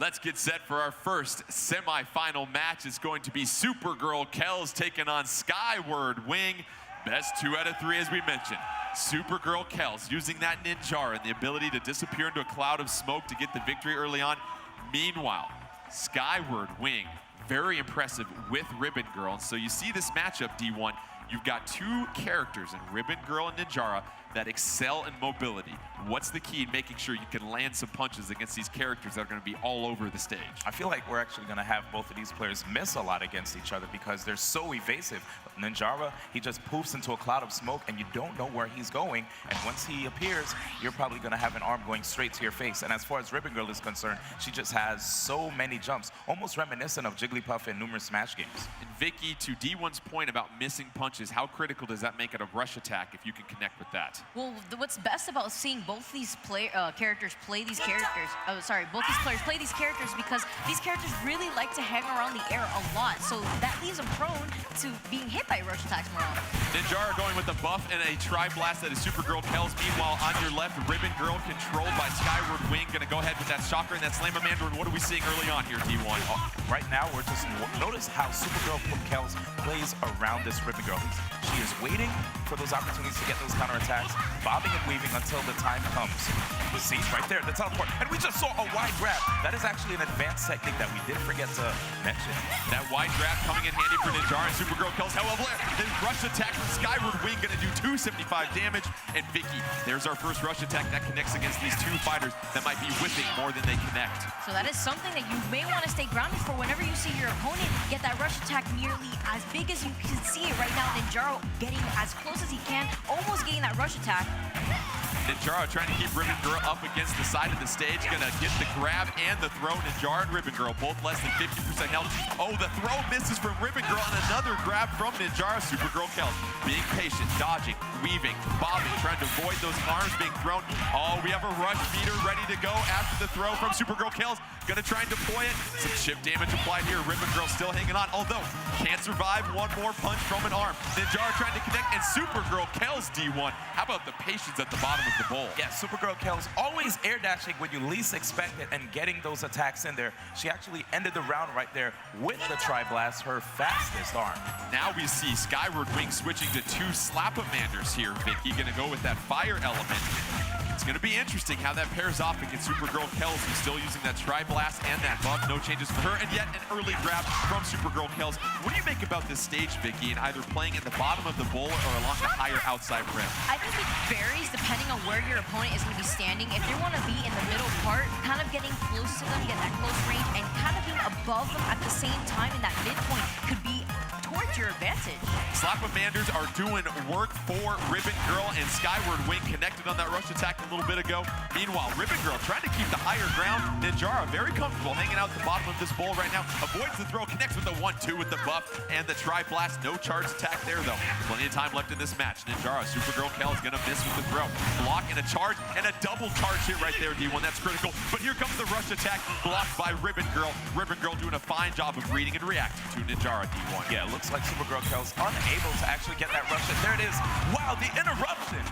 Let's get set for our first semifinal match. It's going to be Supergirl Kells taking on Skyward Wing. Best 2 out of 3, as we mentioned. Supergirl Kells using that Ninjara and the ability to disappear into a cloud of smoke to get the victory early on. Meanwhile, Skyward Wing, very impressive with Ribbon Girl. And so you see this matchup, D1. You've got 2 characters in Ribbon Girl and Ninjara that excel in mobility. What's the key in making sure you can land some punches against these characters that are going to be all over the stage? I feel like we're actually going to have both of these players miss a lot against each other because they're so evasive. Ninjara, he just poofs into a cloud of smoke and you don't know where he's going. And once he appears, you're probably going to have an arm going straight to your face. And as far as Ribbon Girl is concerned, she just has so many jumps, almost reminiscent of Jigglypuff in numerous Smash games. And Vicky, to D1's point about missing punches, how critical does that make it a rush attack if you can connect with that? Well, what's best about seeing both these characters play these characters, both these players play these characters, because these characters really like to hang around the air a lot, so that leaves them prone to being hit by rush attacks more often. Ninjara going with a buff and a tri-blast that is Supergirl Kells. Meanwhile, on your left, Ribbon Girl controlled by Skyward Wing. Gonna go ahead with that shocker and that slammer Mandarin. What are we seeing early on here, D1? Right now, we're just notice how Supergirl Kells plays around this Ribbon Girl. She is waiting for those opportunities to get those counterattacks, bobbing and weaving until the time comes. See, right there, the teleport. And we just saw a wide grab. That is actually an advanced technique that we did forget to mention. That wide grab coming in handy for Ninjara and Supergirl Kells. However, his rush attack from Skyward Wing gonna do 275 damage. And Vicky, there's our first rush attack that connects against these 2 fighters that might be whipping more than they connect. So that is something that you may want to stay grounded for whenever you see your opponent get that rush attack nearly as big as you can see it right now. Ninjara getting as close as he can, almost getting that rush attack. Ninjara trying to keep Ribbon Girl up against the side of the stage. Gonna get the grab and the throw. Ninjara and Ribbon Girl both less than 50% health. Oh, the throw misses from Ribbon Girl and another grab from Ninjara. Supergirl Kells being patient, dodging, weaving, bobbing, trying to avoid those arms being thrown. Oh, we have a rush meter ready to go after the throw from Supergirl Kells. Gonna try and deploy it. Some chip damage applied here. Ribbon Girl still hanging on, although can't survive one more punch from an arm. Ninjara trying to connect, and Supergirl Kells, D1. How about the patience at the bottom of the bowl? Yeah, Supergirl Kells always air dashing when you least expect it and getting those attacks in there. She actually ended the round right there with the tri-blast, her fastest arm. Now we see Skyward Wing switching to 2 Slap-A-Manders here. Vicky gonna go with that fire element. It's going to be interesting how that pairs off against Supergirl Kells, who's still using that tri-blast and that buff. No changes for her, and yet an early grab from Supergirl Kells. What do you make about this stage, Vicky, and either playing at the bottom of the bowl or along the higher outside rim? I think it varies depending on where your opponent is going to be standing. If they want to be in the middle part, kind of getting close to them, get that close range, and kind of being above them at the same time in that midpoint could be towards your advantage. Slap-A-Manders are doing work for Ribbon Girl, and Skyward Wing connected on that rush attack a little bit ago. Meanwhile, Ribbon Girl trying to keep the higher ground. Ninjara very comfortable hanging out at the bottom of this bowl right now. Avoids the throw, connects with the 1-2 with the buff and the tri-blast. No charge attack there, though. Plenty of time left in this match. Ninjara, Supergirl Kells gonna miss with the throw. Block and a charge, and a double charge hit right there, D1. That's critical. But here comes the rush attack, blocked by Ribbon Girl. Ribbon Girl doing a fine job of reading and reacting to Ninjara, D1. Yeah, it looks like Supergirl Kells unable to actually get that rush in. There it is. Wow, the interruption.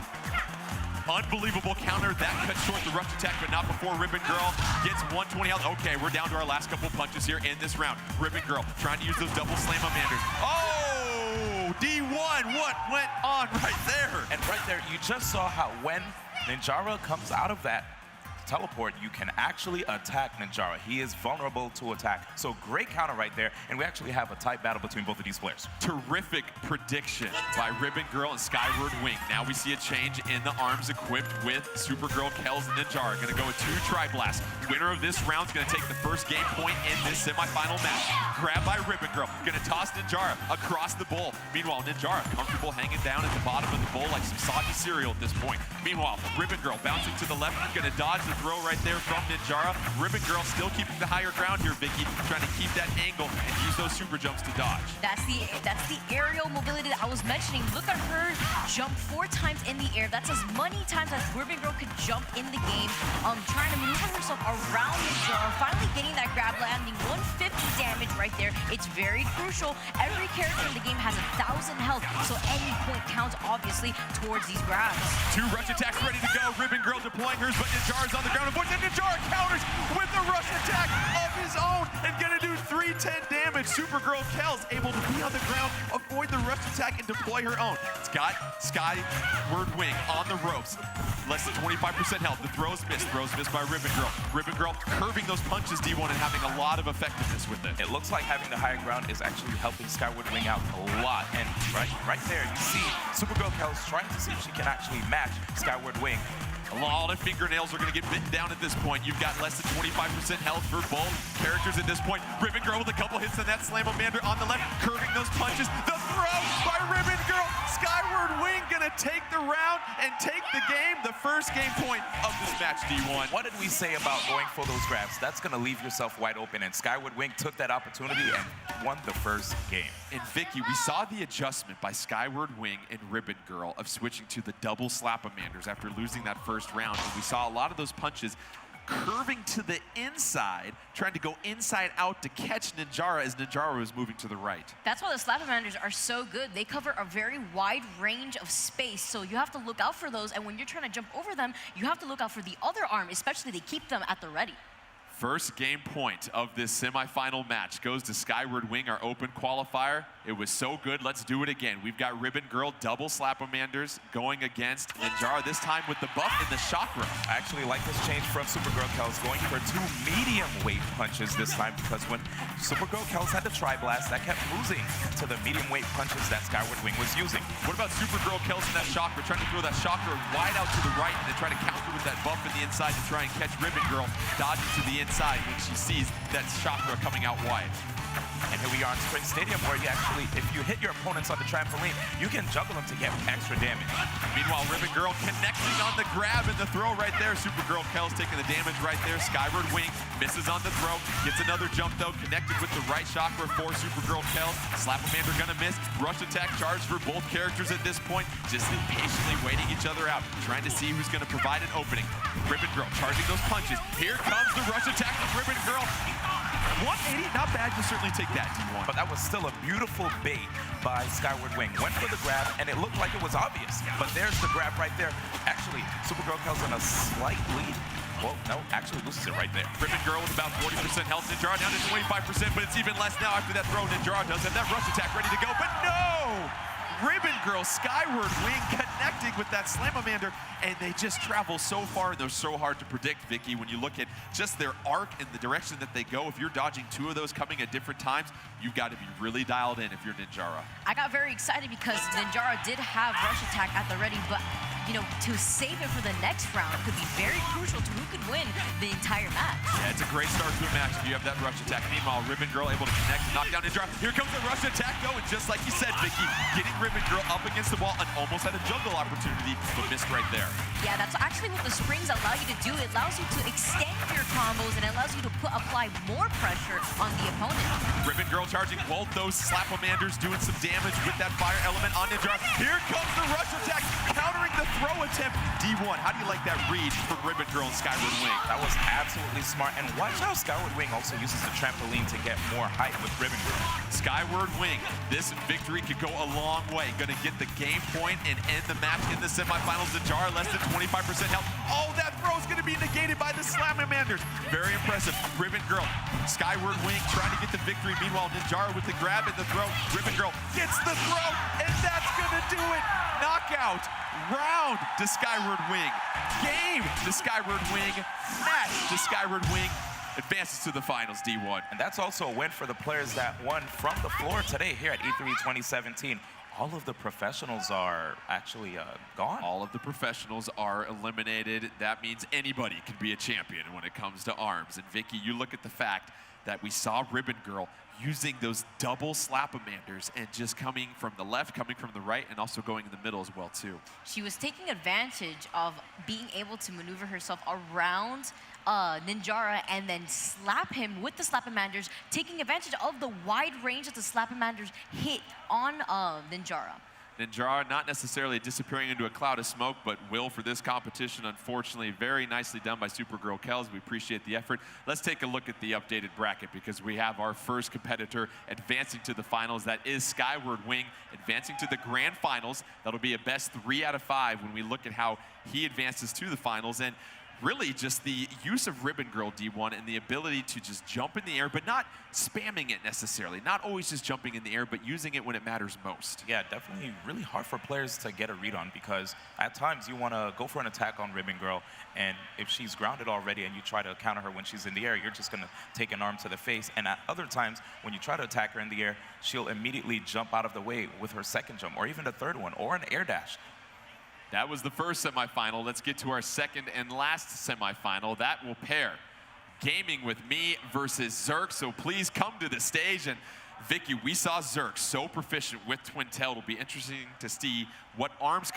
Unbelievable counter. That cut short the rush attack, but not before Ribbon Girl gets 120 health. Okay, we're down to our last couple punches here in this round. Ribbon Girl trying to use those double Slam-A-Manders. Oh, D1, what went on right there? And right there, you just saw how when Ninjara comes out of that teleport, you can actually attack Ninjara. He is vulnerable to attack. So great counter right there, and we actually have a tight battle between both of these players. Terrific prediction by Ribbon Girl and Skyward Wing. Now we see a change in the arms equipped with Supergirl Kells and Ninjara. Gonna go with 2 tri-blasts. Winner of this round is gonna take the first game point in this semifinal match. Grab by Ribbon Girl. Gonna toss Ninjara across the bowl. Meanwhile, Ninjara comfortable hanging down at the bottom of the bowl like some soggy cereal at this point. Meanwhile, Ribbon Girl bouncing to the left. Gonna dodge the throw right there from Ninjara. Ribbon Girl still keeping the higher ground here, Vicky, trying to keep that angle and use those super jumps to dodge. That's the aerial mobility that I was mentioning. Look at her jump 4 times in the air. That's as many times as Ribbon Girl could jump in the game. Trying to maneuver herself around Ninjara, finally getting that grab, landing 150 damage right there. It's very crucial. Every character in the game has 1,000 health, so any point counts, obviously, towards these grabs. 2 rush attacks ready to go. Ribbon Girl deploying hers, but Ninjara's on on the ground. Avoids it. Ninjara counters with a rush attack of his own and gonna do 310 damage. Supergirl Kel's able to be on the ground, avoid the rush attack, and deploy her own. It's got Skyward Wing on the ropes. Less than 25% health. The throws missed by Ribbon Girl. Ribbon Girl curving those punches, D1, and having a lot of effectiveness with it. It looks like having the higher ground is actually helping Skyward Wing out a lot. And right there, you see Supergirl Kel's trying to see if she can actually match Skyward Wing. A lot of fingernails are going to get bitten down at this point. You've got less than 25% health for both characters at this point. Ribbon Girl with a couple hits on that Slamamander on the left, curving those punches. The throw by Ribbon Girl. Skyward Wing going to take the round and take the game, the first game point of this match, D1. What did we say about going for those grabs? That's going to leave yourself wide open, and Skyward Wing took that opportunity and won the first game. And Vicky, we saw the adjustment by Skyward Wing and Ribbon Girl of switching to the double Slapamanders after losing that first round. And we saw a lot of those punches curving to the inside, trying to go inside out to catch Ninjara as Ninjara was moving to the right. That's why the Slapamanders are so good. They cover a very wide range of space, so you have to look out for those, and when you're trying to jump over them, you have to look out for the other arm, especially they keep them at the ready. First game point of this semifinal match goes to Skyward Wing, our open qualifier. It was so good, let's do it again. We've got Ribbon Girl double Slapamanders going against Ninjara, this time with the buff and the chakra. I actually like this change from Supergirl Kel's going for 2 medium weight punches this time, because when Supergirl Kel's had the Tri-Blast, that kept losing to the medium weight punches that Skyward Wing was using. What about Supergirl Kel's in that chakra, trying to throw that chakra wide out to the right and then try to counter with that buff in the inside to try and catch Ribbon Girl, dodging to the inside when she sees that chakra coming out wide. And here we are in Spring Stadium, where you actually, if you hit your opponents on the trampoline, you can juggle them to get extra damage. Meanwhile, Ribbon Girl connecting on the grab and the throw right there. Supergirl Kel's taking the damage right there. Skyward Wing misses on the throw, gets another jump though, connected with the right chakra for Supergirl Kel. Slapamander gonna miss. Rush attack charge for both characters at this point, just impatiently waiting each other out, trying to see who's gonna provide an opening. Ribbon Girl charging those punches. Here comes the rush attack from Ribbon Girl. 180, not bad, you certainly take that, D1. But that was still a beautiful bait by Skyward Wing. Went for the grab, and it looked like it was obvious. But there's the grab right there. Actually, Supergirl Kel's on a slight lead. Well, no, actually loses it right there. Ribbon Girl with about 40% health. Ninjara down to 25%, but it's even less now after that throw. Ninjara does have that rush attack ready to go, but no! Ribbon Girl, Skyward Wing connecting with that Slamamander, and they just travel so far, and they're so hard to predict, Vicky, when you look at just their arc and the direction that they go. If you're dodging 2 of those coming at different times, you've got to be really dialed in if you're Ninjara. I got very excited because Ninjara did have rush attack at the ready, but you know, to save it for the next round could be very crucial to who could win the entire match. Yeah, it's a great start to a match if you have that rush attack. Meanwhile, Ribbon Girl able to connect and knock down Ninjara. Here comes the rush attack though, and just like you said, Vicky, getting Ribbon Girl up against the wall and almost had a juggle opportunity, but missed right there. Yeah, that's actually what the springs allow you to do. It allows you to extend your combos, and it allows you to apply more pressure on the opponent. Ribbon Girl charging both those Slapamanders, doing some damage with that fire element on Ninjara. Here comes the rush attack, countering the throw attempt. D1, how do you like that read from Ribbon Girl and Skyward Wing? That was absolutely smart. And watch how Skyward Wing also uses the trampoline to get more height with Ribbon Girl. Skyward Wing, this victory could go a long way. Gonna get the game point and end the match in the semifinals. Ninjara less than 25% health. Oh, that throw is gonna be negated by the Slamamanders. Very impressive. Ribbon Girl, Skyward Wing trying to get the victory. Meanwhile, Ninjara with the grab and the throw. Ribbon Girl gets the throw, and that's gonna do it. Knockout. Round to Skyward Wing. Game to Skyward Wing. Match to Skyward Wing. Advances to the finals, D1. And that's also a win for the players that won from the floor today here at E3 2017. All of the professionals are actually gone. All of the professionals are eliminated. That means anybody can be a champion when it comes to ARMS. And Vicky, you look at the fact that we saw Ribbon Girl using those double Slapamanders and just coming from the left, coming from the right, and also going in the middle as well, too. She was taking advantage of being able to maneuver herself around Ninjara and then slap him with the Slapamanders, taking advantage of the wide range that the Slapamanders hit on Ninjara. Ninjara not necessarily disappearing into a cloud of smoke, but will for this competition, unfortunately. Very nicely done by Supergirl Kells. We appreciate the effort. Let's take a look at the updated bracket because we have our first competitor advancing to the finals. That is Skyward Wing advancing to the grand finals. That'll be a best 3 out of 5 when we look at how he advances to the finals. And really just the use of Ribbon Girl D1 and the ability to just jump in the air, but not spamming it necessarily. Not always just jumping in the air, but using it when it matters most. Yeah, definitely really hard for players to get a read on, because at times you want to go for an attack on Ribbon Girl, and if she's grounded already and you try to counter her when she's in the air, you're just going to take an arm to the face. And at other times, when you try to attack her in the air, she'll immediately jump out of the way with her second jump, or even the third one, or an air dash. That was the first semifinal. Let's get to our second and last semifinal. That will pair Gaming with me versus Zerk. So please come to the stage. And Vicky, we saw Zerk so proficient with Twintel. It'll be interesting to see what arms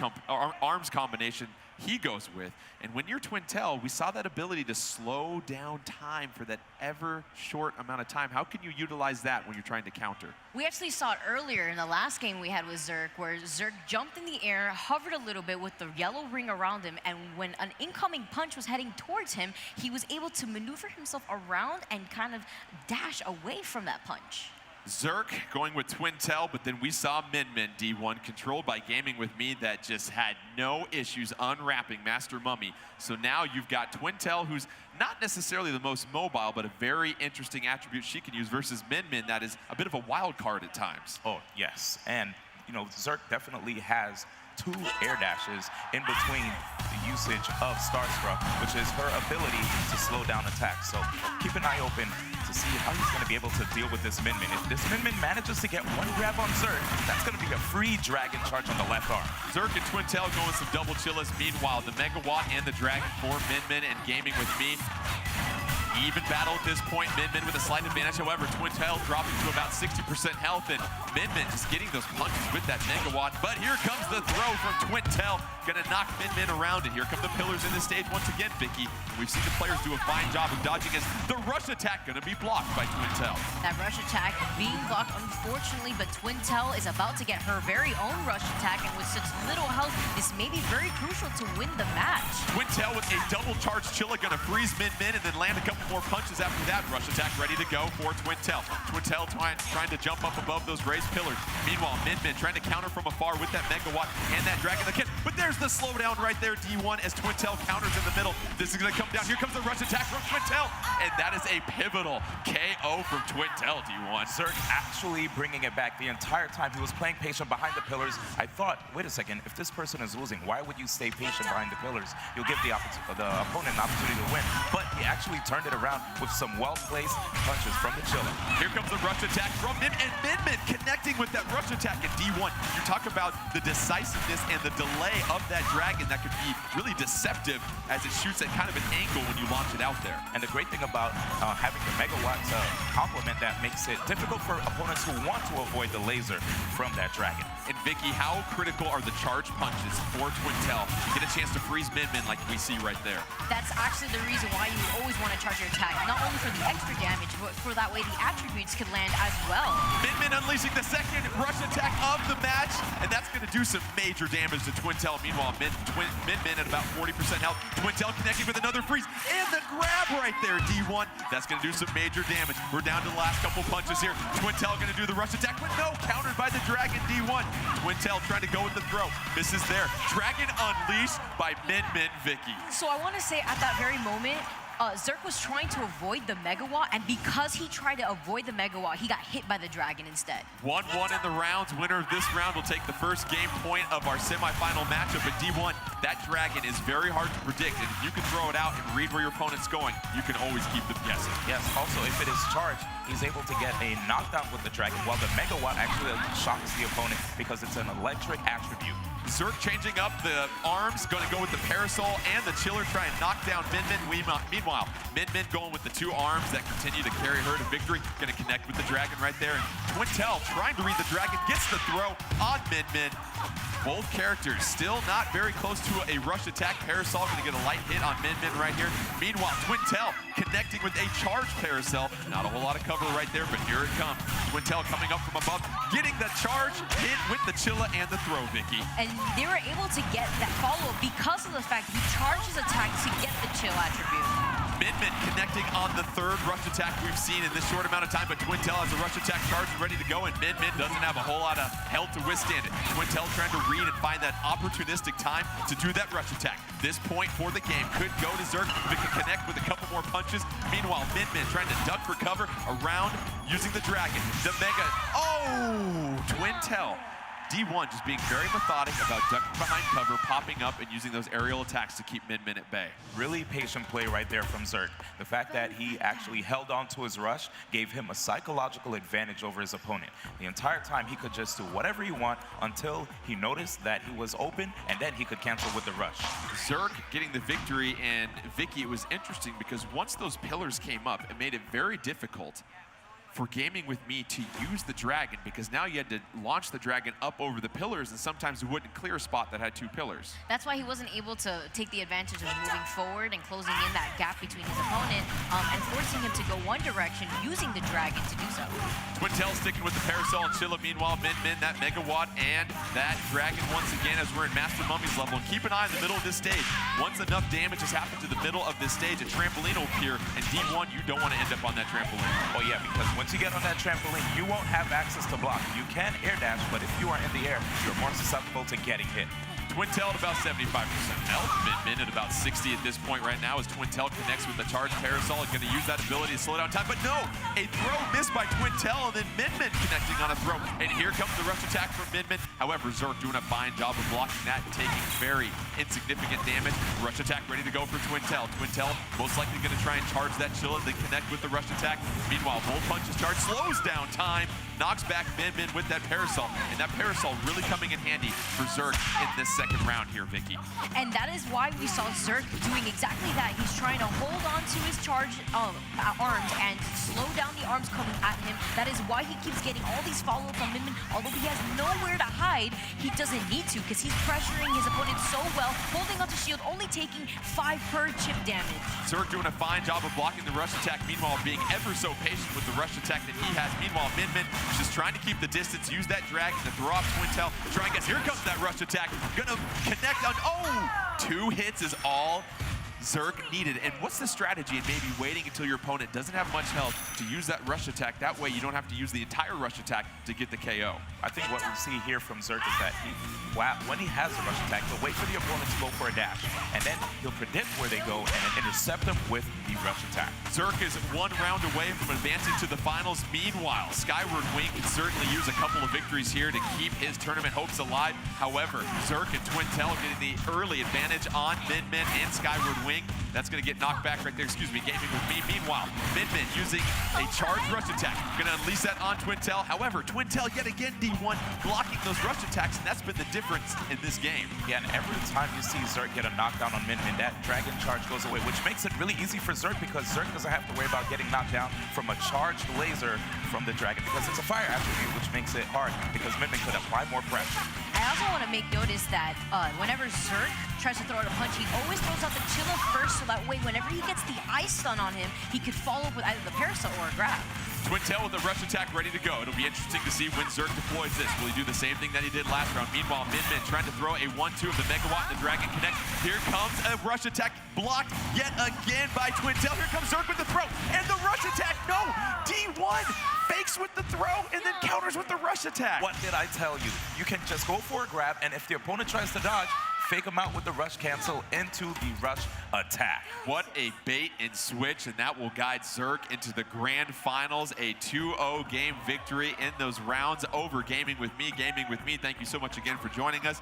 combination he goes with. And when you're Twintel, we saw that ability to slow down time for that ever short amount of time. How can you utilize that when you're trying to counter? We actually saw it earlier in the last game we had with Zerk, where Zerk jumped in the air, hovered a little bit with the yellow ring around him, and when an incoming punch was heading towards him, he was able to maneuver himself around and kind of dash away from that punch. Zerk going with Twintel, but then we saw Min Min D1 controlled by Gaming with me that just had no issues unwrapping Master Mummy. So now you've got Twintel, who's not necessarily the most mobile, but a very interesting attribute she can use, versus Min Min that is a bit of a wild card at times. Oh, yes. And, you know, Zerk definitely has 2 air dashes in between the usage of Starstruck, which is her ability to slow down attacks. So keep an eye open to see how he's going to be able to deal with this Min Min. If this Min Min manages to get one grab on Zerk, that's going to be a free dragon charge on the left arm. Zerk and Twintel going some double chillas. Meanwhile, the Megawatt and the Dragon for Min Min and Gaming with me. Even battle at this point, Min Min with a slight advantage. However, Twintel dropping to about 60% health, and Min Min just getting those punches with that Megawatt. But here comes the throw from Twintel, gonna knock Min Min around, and here come the pillars in the stage once again, Vicky. We've seen the players do a fine job of dodging as the rush attack gonna be blocked by Twintel. That rush attack being blocked, unfortunately, but Twintel is about to get her very own rush attack, and with such little health, this may be very crucial to win the match. Twintel with a double charge Chilla gonna freeze Min Min and then land a couple more punches after that. Rush attack ready to go for Twintel. Twintel trying to jump up above those raised pillars. Meanwhile, Min Min trying to counter from afar with that Megawatt and that Dragon the Kid. But there's the slowdown right there, D1, as Twintel counters in the middle. This is gonna come down. Here comes the rush attack from Twintel, and that is a pivotal KO from Twintel, D1. Zerk actually bringing it back the entire time. He was playing patient behind the pillars. I thought, wait a second, if this person is losing, why would you stay patient behind the pillars? You'll give the opponent an opportunity to win. But he actually turned it around with some well-placed punches from the Chilla. Here comes the rush attack from Min, and Min Min connecting with that rush attack at D1. You talk about the decisiveness and the delay of that Dragon that could be really deceptive as it shoots at kind of an angle when you launch it out there. And the great thing about having the Megawatt to complement that makes it difficult for opponents who want to avoid the laser from that Dragon. And Vicky, how critical are the charge punches for Twintel? Get a chance to freeze Min Min like we see right there. That's actually the reason why you always want to charge your attack, not only for the extra damage, but for that way the attributes can land as well. Min Min unleashing the second rush attack of the match, and that's going to do some major damage to Twintel. Meanwhile, Min Min at about 40% health. Twintel connecting with another freeze, and the grab right there, D1. That's going to do some major damage. We're down to the last couple punches here. Twintel going to do the rush attack, but no, countered by the Dragon, D1. Twintel trying to go with the throw. Misses there. Dragon unleashed by Min Min Vicky. So I want to say at that very moment, Zerk was trying to avoid the Megawatt, and because he tried to avoid the Megawatt, he got hit by the Dragon instead. 1-1 in the rounds. Winner of this round will take the first game point of our semifinal matchup. But D1, that Dragon is very hard to predict, and if you can throw it out and read where your opponent's going, you can always keep them guessing. Yes, also, if it is charged, he's able to get a knockdown with the Dragon, while the Megawatt actually shocks the opponent because it's an electric attribute. Zerk changing up the arms, going to go with the Parasol and the Chiller, try and knock down Min Min. Meanwhile, Min Min going with the 2 arms that continue to carry her to victory. Going to connect with the Dragon right there. And Twintel trying to read the Dragon, gets the throw on Min Min. Both characters still not very close to a rush attack. Parasol going to get a light hit on Min Min right here. Meanwhile, Twintel connecting with a charged Parasol. Not a whole lot of cover right there, but here it comes. Twintel coming up from above, getting the charge hit with the Chilla and the throw, Vicky. And they were able to get that follow-up because of the fact he charged his attack to get the chill attribute. Min Min connecting on the third rush attack we've seen in this short amount of time, but Twintel has a rush attack charged and ready to go, and Min Min doesn't have a whole lot of health to withstand it. Twintel trying to read and find that opportunistic time to do that rush attack. This point for the game could go to Zerk if it can connect with a couple more punches. Meanwhile, Min Min trying to duck for cover around using the dragon. The Mega, oh, Twintel. D1 just being very methodic about ducking behind cover, popping up, and using those aerial attacks to keep Min Min at bay. Really patient play right there from Zerk. The fact that he actually held on to his rush gave him a psychological advantage over his opponent. The entire time he could just do whatever he want until he noticed that he was open, and then he could cancel with the rush. Zerk getting the victory, and Vicky, it was interesting because once those pillars came up, it made it very difficult for Gaming with Me to use the dragon, because now you had to launch the dragon up over the pillars, and sometimes it wouldn't clear a spot that had two pillars. That's why he wasn't able to take the advantage of moving forward and closing in that gap between his opponent and forcing him to go one direction using the dragon to do so. Twintel sticking with the Parasol and Chilla. Meanwhile, Min Min, that Megawatt and that dragon once again as we're in Master Mummy's level. And keep an eye in the middle of this stage. Once enough damage has happened to the middle of this stage, a trampoline will appear, and D1, you don't want to end up on that trampoline. Oh yeah, because once you get on that trampoline, you won't have access to block. You can air dash, but if you are in the air, you're more susceptible to getting hit. Twintel at about 75% health. Min Min at about 60 at this point right now as Twintel connects with the charge. Parasol is going to use that ability to slow down time, but no! A throw missed by Twintel, and then Min Min connecting on a throw. And here comes the rush attack from Min Min. However, Zerk doing a fine job of blocking that and taking very insignificant damage. Rush attack ready to go for Twintel. Twintel most likely going to try and charge that Chilla, then connect with the rush attack. Meanwhile, both punches charge, slows down time, knocks back Min Min with that Parasol. And that Parasol really coming in handy for Zerk in this second round here, Vicky. And that is why we saw Zerk doing exactly that. He's trying to hold on to his charged arms and slow down the arms coming at him. That is why he keeps getting all these follow-ups on Min Min. Although he has nowhere to hide, he doesn't need to because he's pressuring his opponent so well, holding onto shield, only taking 5 per chip damage. Zerk doing a fine job of blocking the rush attack, meanwhile being ever so patient with the rush attack that he has. Meanwhile, Min Min just trying to keep the distance, use that dragon to throw off Twintel. Try and guess, here comes that rush attack. Gonna connect on, oh! 2 hits is all Zerk needed. And what's the strategy in maybe waiting until your opponent doesn't have much health to use that rush attack? That way you don't have to use the entire rush attack to get the KO. I think what we see here from Zerk is that when he has a rush attack, he'll wait for the opponent to go for a dash, and then he'll predict where they go and then intercept them with the rush attack. Zerk is 1 round away from advancing to the finals. Meanwhile, Skyward Wing can certainly use a couple of victories here to keep his tournament hopes alive. However, Zerk and Twintel getting the early advantage on Min Min and Skyward Wing. That's going to get knocked back right there. Excuse me, Gaming with Me. Meanwhile, Min Min using a charged rush attack. Going to unleash that on Twintel. However, Twintel yet again, D1, blocking those rush attacks, and that's been the difference in this game. Yeah, and every time you see Zerk get a knockdown on Min Min, that dragon charge goes away, which makes it really easy for Zerk because Zerk doesn't have to worry about getting knocked down from a charged laser from the dragon because it's a fire attribute, which makes it hard because Min Min could apply more pressure. I also want to make notice that whenever Zerk tries to throw out a punch, he always throws out the Chilla first, so that way whenever he gets the ice stun on him, he could follow up with either the Parasol or a grab. Twintel with a rush attack ready to go. It'll be interesting to see when Zerk deploys this. Will he do the same thing that he did last round? Meanwhile, Min Min trying to throw a 1-2 of the Megawatt and the Dragon Connect. Here comes a rush attack blocked yet again by Twintel. Here comes Zerk with the throw and the rush attack. No! D1 fakes with the throw and then counters with the rush attack. What did I tell you? You can just go for a grab, and if the opponent tries to dodge, fake him out with the rush cancel into the rush attack. What a bait and switch, and that will guide Zerk into the grand finals. A 2-0 game victory in those rounds over Gaming with Me. Gaming with Me, thank you so much again for joining us.